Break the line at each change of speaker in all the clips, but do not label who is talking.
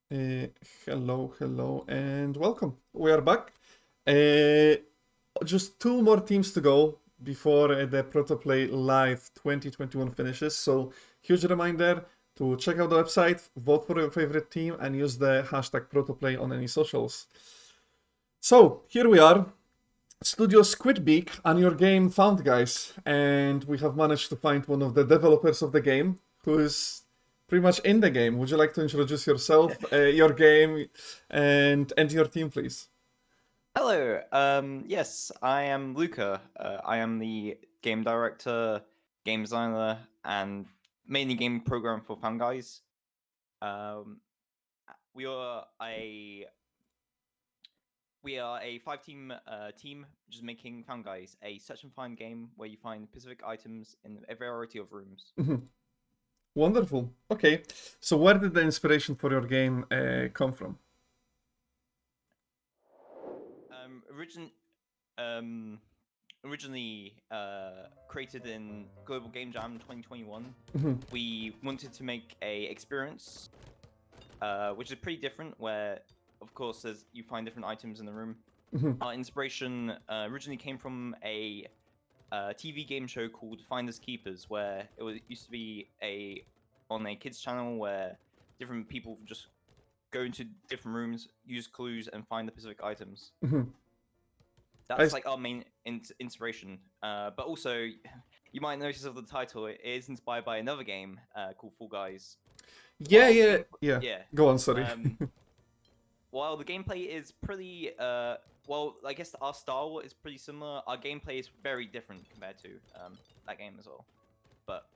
Uh, hello, and welcome. We are back. Uh, just two more teams to go before the ProtoPlay Live 2021 finishes. So, huge reminder to check out the website, vote for your favorite team, and use the hashtag ProtoPlay on any socials. So, here we are, Studio Squidbeak, and your game found, guys. And we have managed to find one of the developers of the game who is pretty much in the game. Would you like to introduce yourself, your game, and your team, please?
Hello. Yes, I am Luca. I am the game director, game designer, and mainly game program for Fun Guys. Um, we are a five-team team just making Fun Guys, a search and find game where you find specific items in a variety of rooms.
Wonderful. Okay, so where did the inspiration for your game come from?
Origin, originally created in Global Game Jam 2021, we wanted to make a experience which is pretty different. Where, of course, you find different items in the room. Our inspiration originally came from a TV game show called Finders Keepers, where used to be on a kids channel where different people just go into different rooms, use clues, and find the specific items. That's like our main inspiration. But also, you might notice of the title, it is inspired by another game called Fall Guys.
Yeah. Go on, sorry.
While the gameplay is pretty, I guess our style is pretty similar. Our gameplay is very different compared to that game as well. But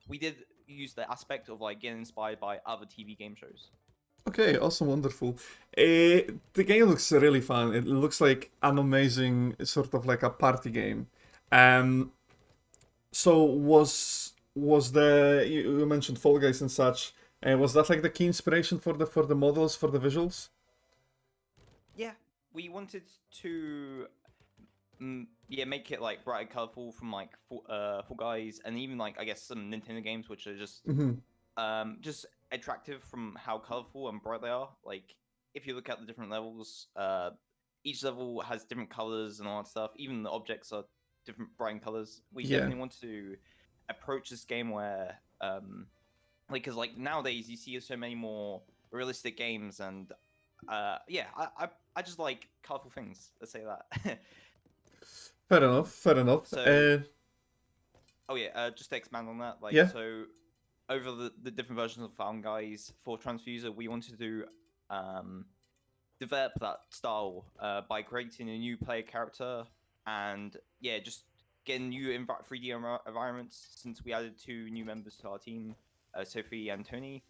we did use the aspect of like getting inspired by other TV game shows.
Okay, awesome, wonderful. The game looks really fun. It looks like an amazing sort of like a party game. So was you mentioned Fall Guys and such? Was that like the key inspiration for the models, for the visuals?
Yeah, we wanted to make it like bright and colorful from like Fall Guys, and even like I guess some Nintendo games which are just attractive from how colorful and bright they are. Like if you look at the different levels, each level has different colors and all that stuff. Even the objects are different bright colors. We definitely want to approach this game where because like nowadays you see so many more realistic games, and I just like colorful things. Let's say that.
Fair enough. Fair enough.
So, just to expand on that, like,
Yeah.
so over the different versions of Found Guys for Transfuser, we wanted to develop that style by creating a new player character and just getting new 3D environments. Since we added two new members to our team, Sophie and Tony,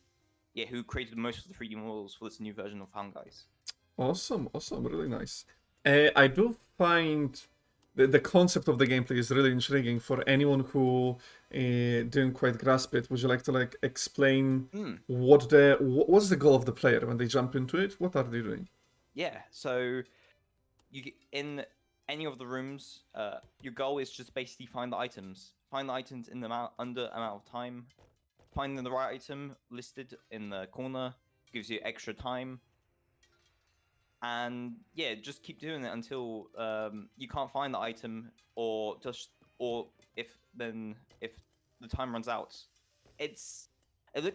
who created most of the 3D models for this new version of Found Guys.
Awesome, really nice. I do find the concept of the gameplay is really intriguing for anyone who didn't quite grasp it. Would you like to like explain what's the goal of the player when they jump into it? What are they doing?
Yeah, so you get in any of the rooms. Your goal is just basically find the items. Find the items in the amount of time. Finding the right item listed in the corner gives you extra time. And just keep doing it until you can't find the item, or if the time runs out. It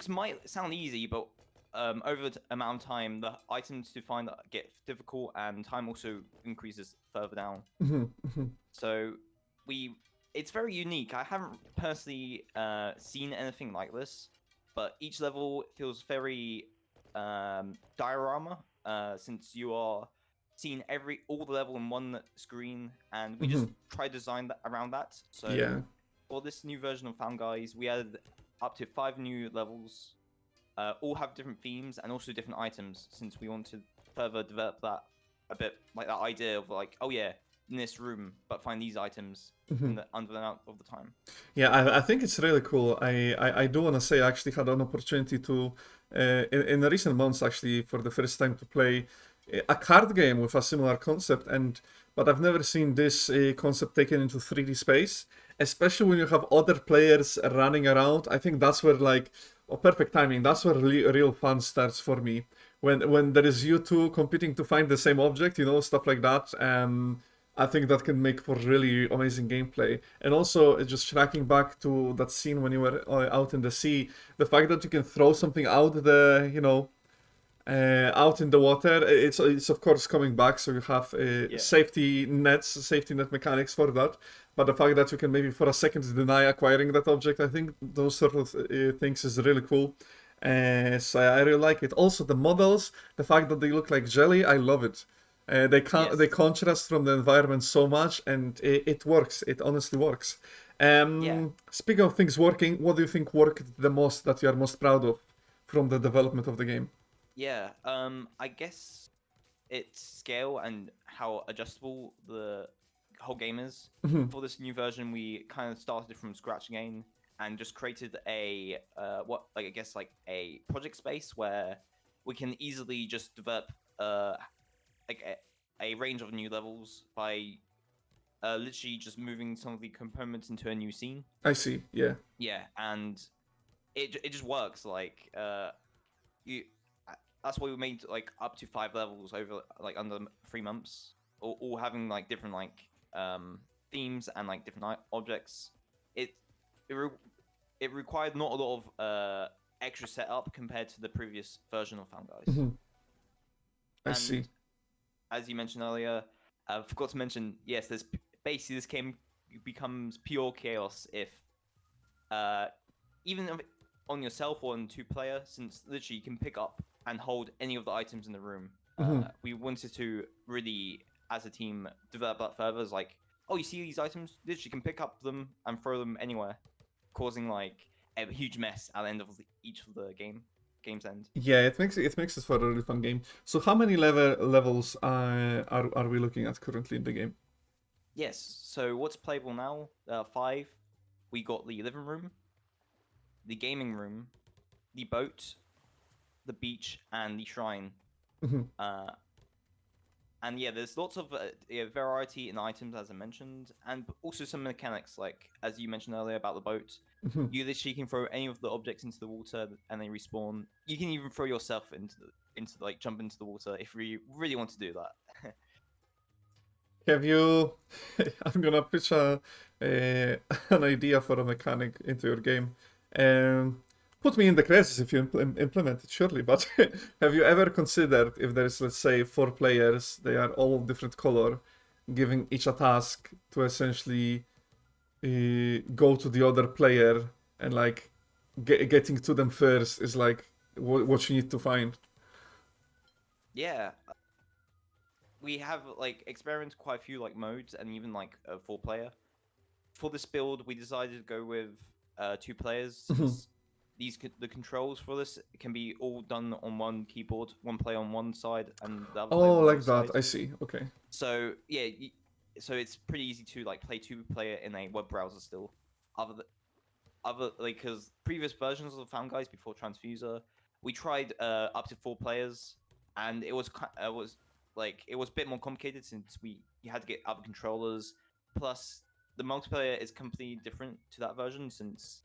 might sound easy, but over the amount of time, the items to find get difficult, and time also increases further down. So it's very unique. I haven't personally seen anything like this, but each level feels very diorama. Since you are seeing all the level in one screen, and we just try to design that around that. So for this new version of Found Guys, we added up to 5 new levels. All have different themes and also different items, since we want to further develop that a bit, like that idea of like, oh yeah, in this room, but find these items under the amount of the time.
Yeah, I think it's really cool. I do want to say I actually had an opportunity to, in the recent months, actually, for the first time to play a card game with a similar concept, but I've never seen this concept taken into 3D space, especially when you have other players running around. I think that's where, like, perfect timing, that's where real fun starts for me. when there is you two competing to find the same object, stuff like that. I think that can make for really amazing gameplay. And also, just tracking back to that scene when you were out in the sea, the fact that you can throw something out out in the water, it's of course coming back. So you have safety net mechanics for that. But the fact that you can maybe for a second deny acquiring that object, I think those sort of things is really cool. So I really like it. Also, the models, the fact that they look like jelly, I love it. They contrast from the environment so much, and it works. It honestly works. Speaking of things working, what do you think worked the most, that you are most proud of from the development of the game?
Yeah, I guess its scale and how adjustable the whole game is. For this new version, we kind of started from scratch again and just created a a project space where we can easily just develop a range of new levels by literally just moving some of the components into a new scene.
I see. Yeah.
Yeah, and it just works. That's why we made like up to 5 levels over like under 3 months, all having like different themes and like different objects. It required not a lot of extra setup compared to the previous version of Found Guys.
I see.
As you mentioned earlier, I forgot to mention, yes, basically this game becomes pure chaos if even on yourself or on 2-player, since literally you can pick up and hold any of the items in the room. We wanted to really, as a team, develop that further. It's like, oh, you see these items? Literally, you can pick up them and throw them anywhere, causing like a huge mess at the end of each of the game's end.
Yeah, it makes it for a really fun game. So, how many levels are we looking at currently in the game?
Yes. So what's playable now? 5. We got the living room, the gaming room, the boat, the beach, and the shrine. And yeah, there's lots of variety in items, as I mentioned, and also some mechanics, like as you mentioned earlier about the boat. You literally can throw any of the objects into the water and they respawn. You can even throw yourself jump into the water if you really want to do that.
Have you? I'm gonna pitch an idea for a mechanic into your game. Put me in the credits if you implement it, surely. But have you ever considered if there's, let's say, 4 players, they are all different color, giving each a task to essentially go to the other player and like getting to them first is like what you need to find.
Yeah, we have like experimented quite a few like modes and even like a 4-player. For this build, we decided to go with 2 players since the controls for this can be all done on one keyboard, one player on one side and the other player on the
like
other
that.
side.
I see. Okay.
So yeah, so it's pretty easy to like play 2-player in a web browser still. Because previous versions of Found Guys before Transfuser, we tried up to 4 players, and it was a bit more complicated since you had to get other controllers. Plus, the multiplayer is completely different to that version, since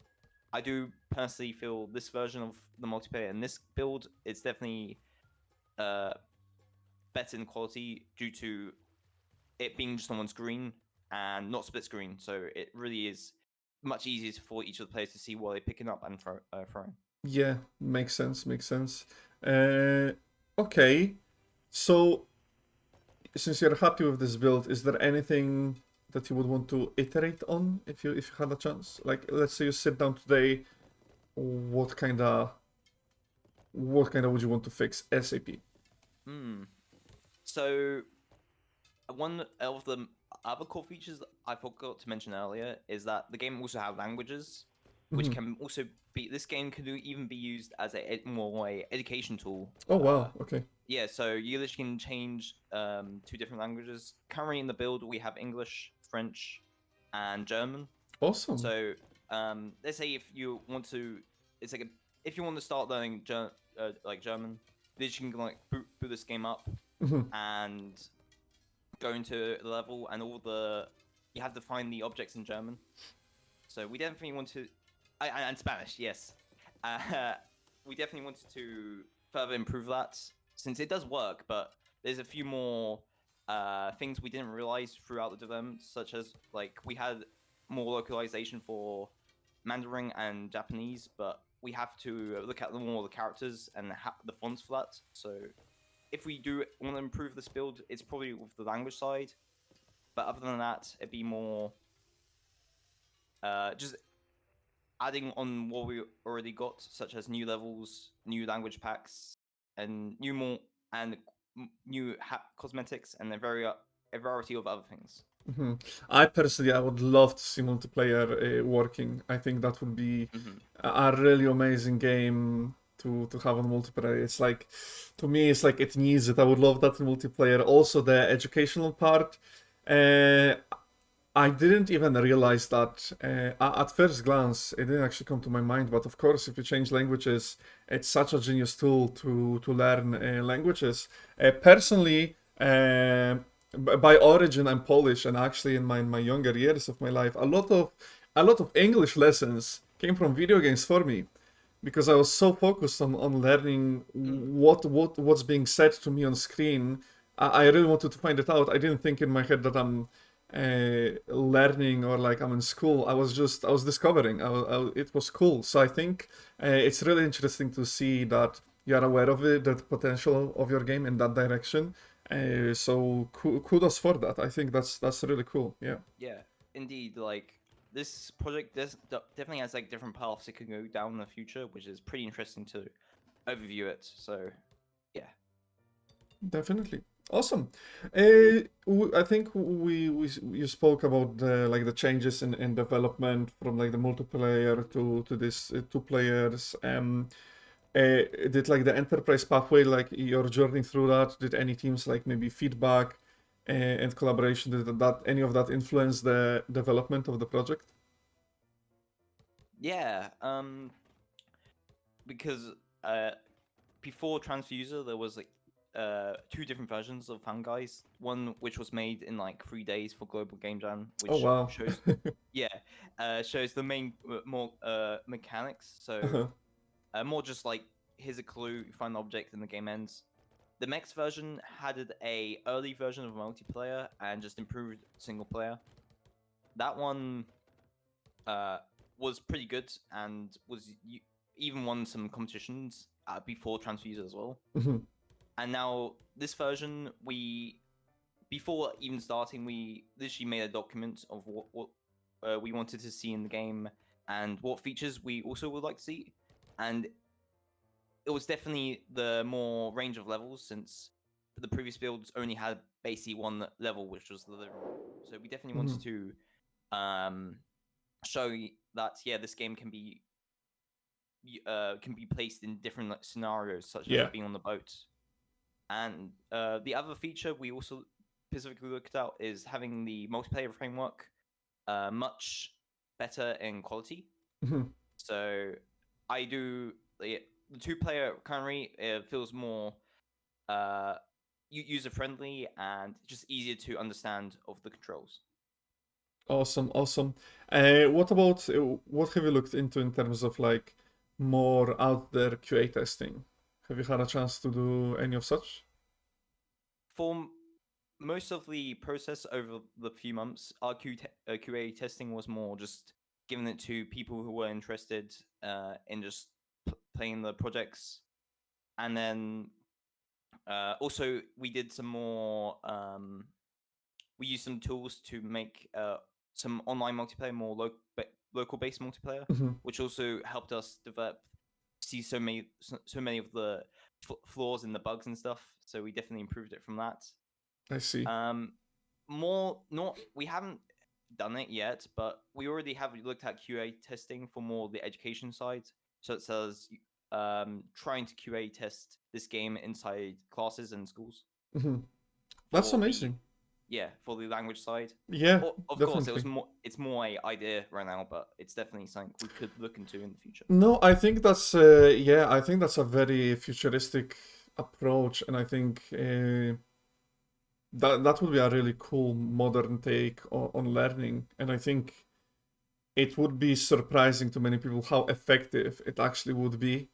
I do personally feel this version of the multiplayer in this build is definitely better in quality due to it being just on one screen and not split screen. So it really is much easier for each of the players to see what they're picking up and throwing.
Yeah, makes sense. Makes sense. Okay, so since you're happy with this build, is there anything that you would want to iterate on if you had a chance? Like, let's say you sit down today, what kind of would you want to fix ASAP?
So one of the other core features that I forgot to mention earlier is that the game also has languages, which can also be. This game can even be used as a education tool.
Oh wow, okay.
Yeah, so you literally can change 2 different languages. Currently in the build, we have English, French, and German.
Awesome.
So let's say if you want to, if you want to start learning German, then you can like boot this game up and go into the level, and you have to find the objects in German. So we definitely want to, and Spanish, yes. We definitely wanted to further improve that. since it does work, but there's a few more things we didn't realize throughout the development, such as like we had more localization for Mandarin and Japanese, but we have to look at more of the characters and the fonts for that. So if we do want to improve this build, it's probably with the language side. But other than that, it'd be more just adding on what we already got, such as new levels, new language packs, and new cosmetics, and a variety of other things.
Hmm. I personally, I would love to see multiplayer working. I think that would be a really amazing game to have on multiplayer. It's like, to me, it's like it needs it. I would love that in multiplayer. Also, the educational part. Uh, I didn't even realize that at first glance. It didn't actually come to my mind. But of course, if you change languages, it's such a genius tool to learn languages. Personally, by origin, I'm Polish, and actually, in my younger years of my life, a lot of English lessons came from video games for me because I was so focused on learning what's being said to me on screen. I really wanted to find it out. I didn't think in my head that I'm learning or like I'm in school. I was discovering. It was cool. So I think it's really interesting to see that you're aware of it, the potential of your game in that direction. So kudos for that. I think that's really cool. Yeah.
Yeah, indeed. Like this project definitely has like different paths it can go down in the future, which is pretty interesting to overview it. So, yeah.
Definitely. Awesome. I think you spoke about the changes in development from like the multiplayer to this two players. Did like the enterprise pathway, like your journey through that, did any teams like maybe feedback and collaboration, did that any of that influence the development of the project?
Yeah. Because before Transfuser, there was like two different versions of Fan Guys. One which was made in like 3 days for Global Game Jam,
Oh
which
wow.
shows the main more mechanics. So
Uh-huh.
more just like here's a clue, you find the object, and the game ends. The next version had a early version of multiplayer and just improved single player. That one was pretty good and even won some competitions before Transfuser as well.
Mhm.
And now this version, before even starting, we literally made a document of what we wanted to see in the game and what features we also would like to see. And it was definitely the more range of levels, since the previous builds only had basically one level, which was the living room. So we definitely wanted to show that this game can be placed in different scenarios, such as
Yeah.
being on the boat. And the other feature we also specifically looked at is having the multiplayer framework much better in quality.
Mhm.
So I do the two-player currently feels more user friendly and just easier to understand of the controls.
Awesome, awesome. What have you looked into in terms of like more out there QA testing? Have you had a chance to do any of such?
For most of the process over the few months, our QA testing was more just giving it to people who were interested in just playing the projects. And then also we did some more, we used some tools to make some online multiplayer more local based multiplayer,
Mhm.
which also helped us see so many of the flaws and the bugs and stuff. So we definitely improved it from that.
I see.
We haven't done it yet, but we already have looked at QA testing for more the education side. So it says trying to QA test this game inside classes and schools
Mhm. That's
for the
amazing.
for the language side.
Yeah,
Of course,
definitely.
it's more a idea right now, but it's definitely something we could look into in the future.
No, I think that's I think that's a very futuristic approach, and I think that would be a really cool modern take on learning, and I think it would be surprising to many people how effective it actually would be.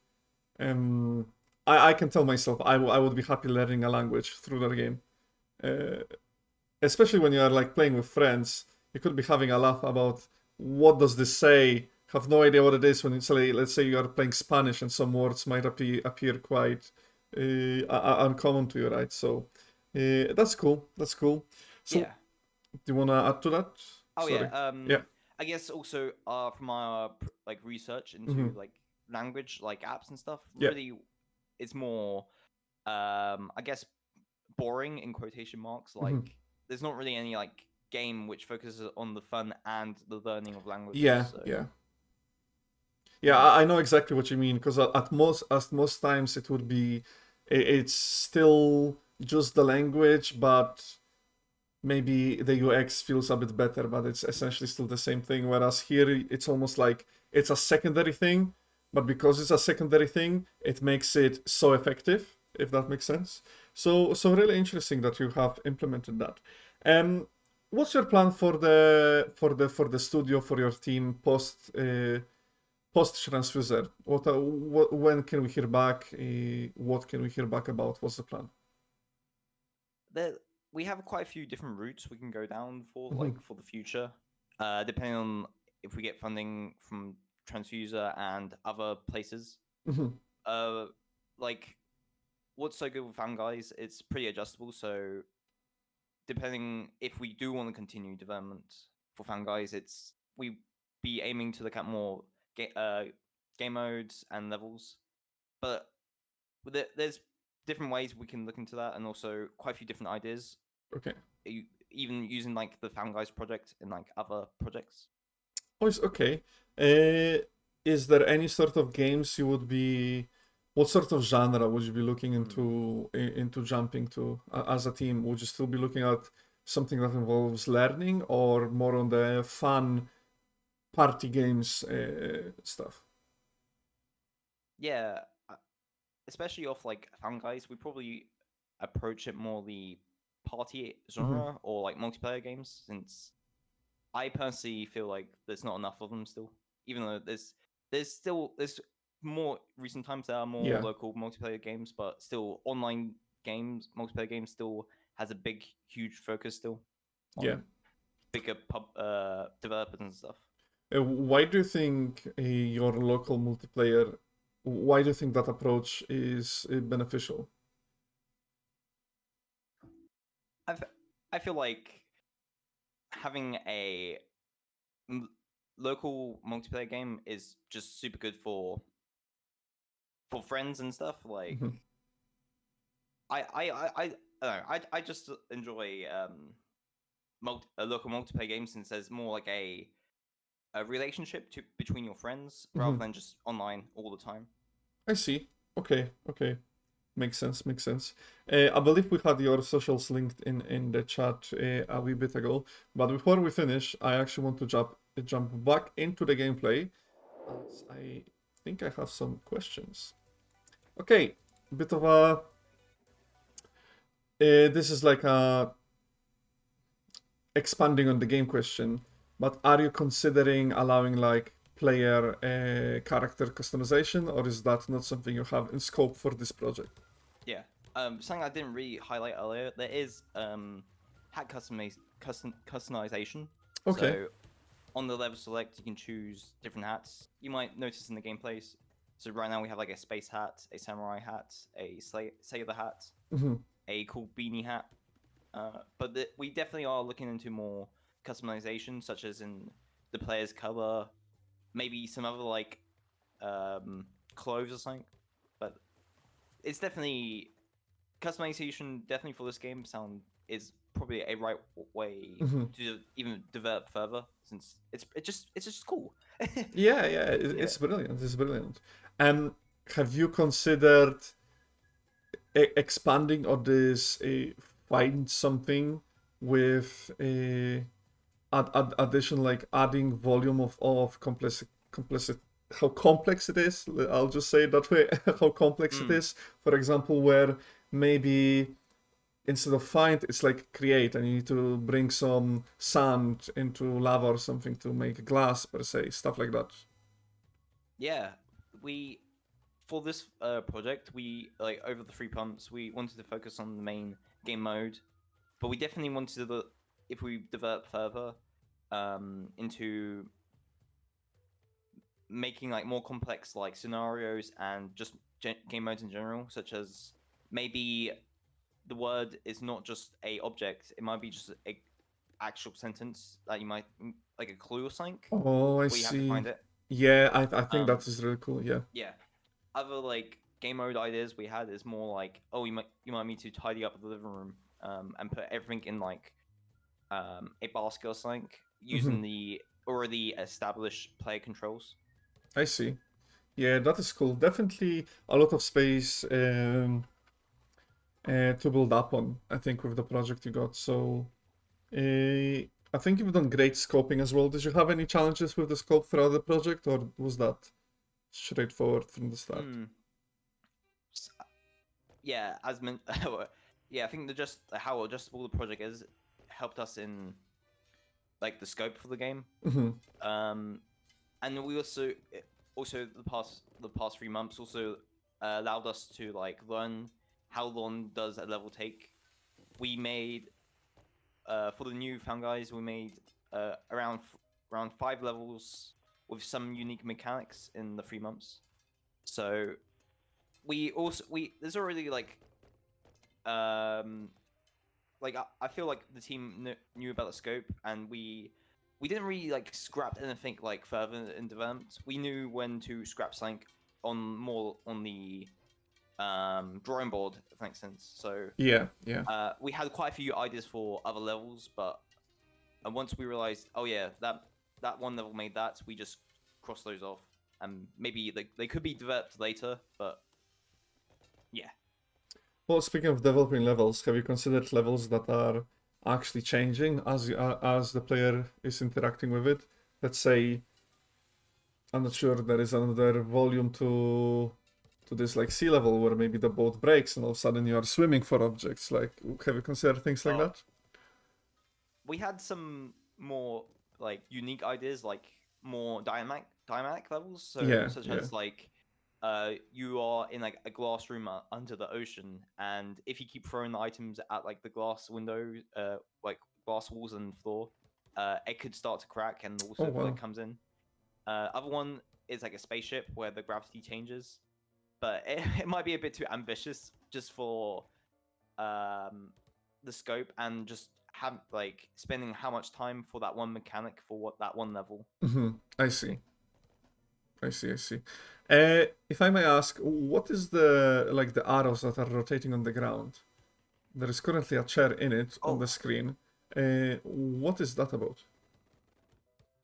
Um, I can tell myself I would be happy learning a language through that game. Uh, Especially when you are like playing with friends, you could be having a laugh about what does this say. Have no idea what it is when it's like, let's say you are playing Spanish and some words might appear quite uncommon to you, right? So that's cool. That's cool. So
Yeah.
do you wanna add to that?
Oh
Sorry.
yeah.
Yeah.
I guess also from our like research into
Hmm.
like language like apps and stuff,
Yeah.
really, it's more I guess boring in quotation marks.
Hmm.
Like there's not really any like game which focuses on the fun and the learning of
Yeah.
languages. So
Yeah. Yeah,
mm,
I know exactly what you mean because at most times it would be it's still just the language, but maybe the UX feels a bit better, but it's essentially still the same thing. Whereas here it's almost like it's a secondary thing, but because it's a secondary thing, it makes it so effective, if that makes sense. So really interesting that you have implemented that. Um, what's your plan for the studio for your team post transfuser? What when can we hear back? What can we hear back about? What's the plan?
there we have quite a few different routes we can go down for
Hmm.
like for the future, depending on if we get funding from Transfuser and other places.
Hmm.
Uh, like what's so good with Fan Guys, it's pretty adjustable. So depending if we do want to continue development for Fan Guys, it's we be aiming to look at more game modes and levels. But there's different ways we can look into that, and also quite a few different ideas.
Okay.
Even using like the Fan Guys project and like other projects.
Oh, it's okay. Uh, is there any sort of games you would be? What sort of genre would you be looking
Hmm.
into jumping to as a team? Would you still be looking at something that involves learning, or more on the fun party games stuff?
Yeah, especially off like Fan Guys, we probably approach it more the party
Hmm.
genre or like multiplayer games, since I personally feel like there's not enough of them still. Even though there's more recent times there are more
Yeah,
local multiplayer games, but still online games, multiplayer games still has a big huge focus still
yeah.
on bigger developers and stuff.
Why do you think your local multiplayer? Why do you think that approach is beneficial?
I I feel like having a local multiplayer game is just super good for friends and stuff. Like
Hmm.
I don't know, I just enjoy a local multiplayer game, since there's more like a relationship between your friends rather
Hmm.
than just online all the time.
I see. Okay, okay. Makes sense, makes sense. I believe we had your socials linked in the chat a wee bit ago, but before we finish, I actually want to jump back into the gameplay, as I think I have some questions. Okay, bit of a this is like a expanding on the game question, but are you considering allowing like player character customization, or is that not something you have in scope for this project?
Yeah. Something I didn't really highlight earlier. There is hat customization.
Okay.
So on the level select, you can choose different hats. You might notice in the gameplay. So right now we have like a space hat, a samurai hat, a sailor hat,
Hmm.
a cool beanie hat. But we definitely are looking into more customization, such as in the player's color, maybe some other like um, clothes or something. But it's definitely customization. Definitely for this game, sound is probably a right way
Hmm.
to even develop further, since it's just cool.
Yeah, yeah,
Yeah.
it's brilliant. It's brilliant. Have you considered expanding on this? Find something with a addition, like adding volume of complex how complex it is. I'll just say it that way. How complex it
Mm.
is. For example, where maybe instead of find, it's like create, and you need to bring some sand into lava or something to make glass per se, stuff like that.
Yeah. We for this project, we like over the 3 months, we wanted to focus on the main game mode, but we definitely wanted to, if we develop further, into making like more complex like scenarios and just game modes in general, such as maybe the word is not just a object; it might be just a actual sentence that you might like a clue or something
Oh, I
where you have to
see.
find it.
Yeah, I think
Um,
that is really cool. Yeah.
yeah. Other like game mode ideas we had is more like, oh, you might need to tidy up the living room, and put everything in like a basket or something
Mm-hmm.
using the already established player controls.
I see. Yeah, that is cool. Definitely a lot of space to build up on, I think, with the project you got. So, I think you've done great scoping as well. Did you have any challenges with the scope throughout the project, or was that straightforward from the start?
Hmm. Yeah, as meant. Yeah, I think just how adjustable the project is helped us in like the scope for the game.
Mm-hmm.
And we also the past 3 months also allowed us to like learn how long does a level take. We made for the new found guys, we made around 5 levels with some unique mechanics in the 3 months. So we there's already um I feel like the team knew about the scope, and we didn't really like scrap anything like further in development. We knew when to scrap something more on the drawing board, if that makes sense. So
Yeah, yeah.
we had quite a few ideas for other levels, but once we realized, oh yeah, that one level made that, we just crossed those off, and maybe they could be developed later, but yeah.
Well, speaking of developing levels, have you considered levels that are actually changing as the player is interacting with it? Let's say, I'm not sure, there is another volume to this like sea level where maybe the boat breaks and all of a sudden you are swimming for objects. Like, have you considered things like
Oh,
that?
we had some more like unique ideas, like more dynamic levels. So
Yeah,
such
yeah.
as like you are in like a glass room under the ocean, and if you keep throwing the items at like the glass window, like glass walls and floor, it could start to crack and
Oh
also like
wow.
comes in. Other one is like a spaceship where the gravity changes, but it might be a bit too ambitious just for um, the scope and just have like spending how much time for that one mechanic for what that one level.
I see. I see. I see. If I may ask, what is the arrows that are rotating on the ground? There is currently a chair in it on the
Oh,
screen. What is that about?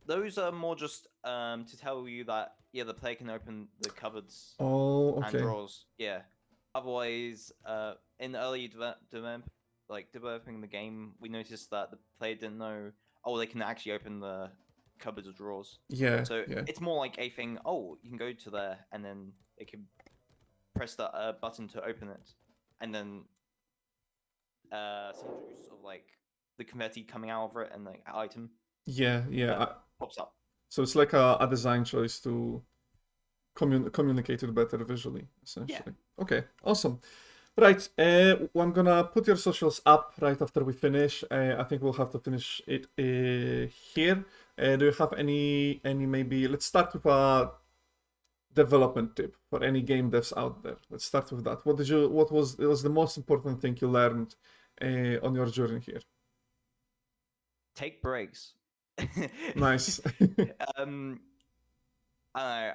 those are more just to tell you that yeah, the player can open the cupboards
Oh,
and
okay.
drawers. Yeah. Otherwise, in early developing the game, we noticed that the player didn't know. Oh, they can actually open the cupboards or drawers.
Yeah,
So
yeah.
it's more like a thing. Oh, you can go to there, and then they can press that button to open it, and then some juice of like the confetti coming out of it, and like item
Yeah, yeah.
pops up.
So it's like a design choice to communicate it better visually,
Yeah.
essentially. Okay, awesome. Right, well, I'm gonna put your socials up right after we finish. I think we'll have to finish it here. Do you have any maybe? Let's start with a development tip for any game devs out there. Let's start with that. What was the most important thing you learned on your journey here?
Take breaks.
Nice.
um, I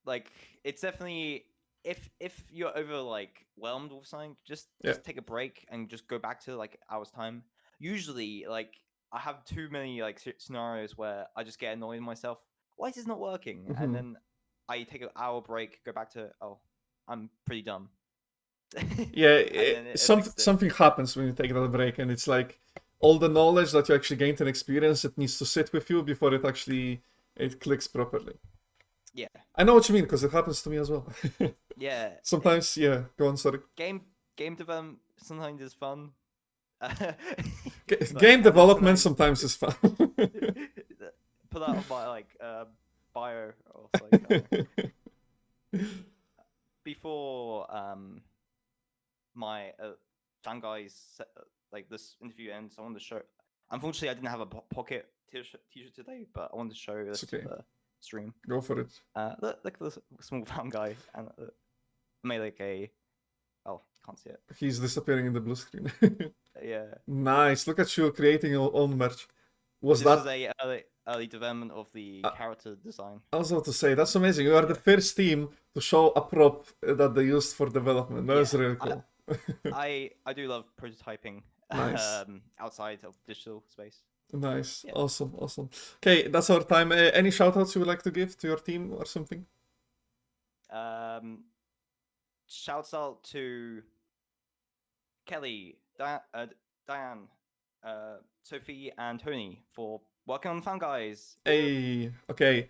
like it's definitely if you're over like whelmed with something,
Yeah.
just take a break and just go back to like hours time. Usually, like I have too many like scenarios where I just get annoyed with myself. Why is this not working? And
Mhm.
then I take an hour break, go back to oh, I'm pretty dumb,
Yeah,
and then it fixed it.
something happens when you take that break, and it's like all the knowledge that you actually gained and experience, it needs to sit with you before it clicks properly.
Yeah,
I know what you mean because it happens to me as well.
yeah.
Sometimes, yeah. Go on, sorry.
Game game development sometimes is fun.
Game
And then
development
sometimes
sometimes is fun.
put that on my like bio or something. before my Fan Guys like this interview ends, I wanted to show. Unfortunately, I didn't have a pocket t-shirt today, but I wanted to show this
okay.
to the stream.
Go for it.
Look at this small Fan Guy, and made like a. Oh, can't see it.
He's disappearing in the blue screen.
Yeah.
Nice. Look at you creating your own merch.
This is a early development of the character design.
I was about to say, that's amazing. You are the first team to show a prop that they used for development. That's really cool.
I do love prototyping.
Nice.
Outside of digital space.
Nice. Yeah. Awesome. Okay, that's our time. Any shoutouts you would like to give to your team or something?
Shouts out to Kelly, Diane, Sophie, and Tony for working on Fan Guys.
Hey, okay.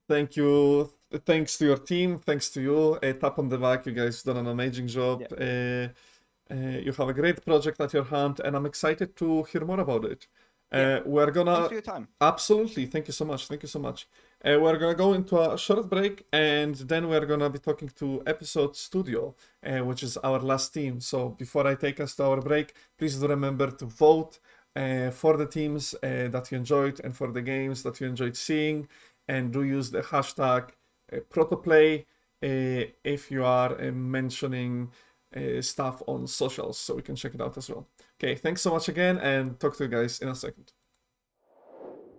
Thank you. Thanks to your team. Thanks to you. A tap on the back. You guys done an amazing job.
Yeah.
You have a great project at your hand, and I'm excited to hear more about it.
Yeah.
We're gonna.
Thanks for your time.
Absolutely. Thank you so much. We're gonna go into a short break, and then we're gonna be talking to Episode Studio, which is our last team. So before I take us to our break, please do remember to vote for the teams that you enjoyed and for the games that you enjoyed seeing, and do use the hashtag ProtoPlay if you are mentioning stuff on socials, so we can check it out as well. Okay, thanks so much again, and talk to you guys in a second.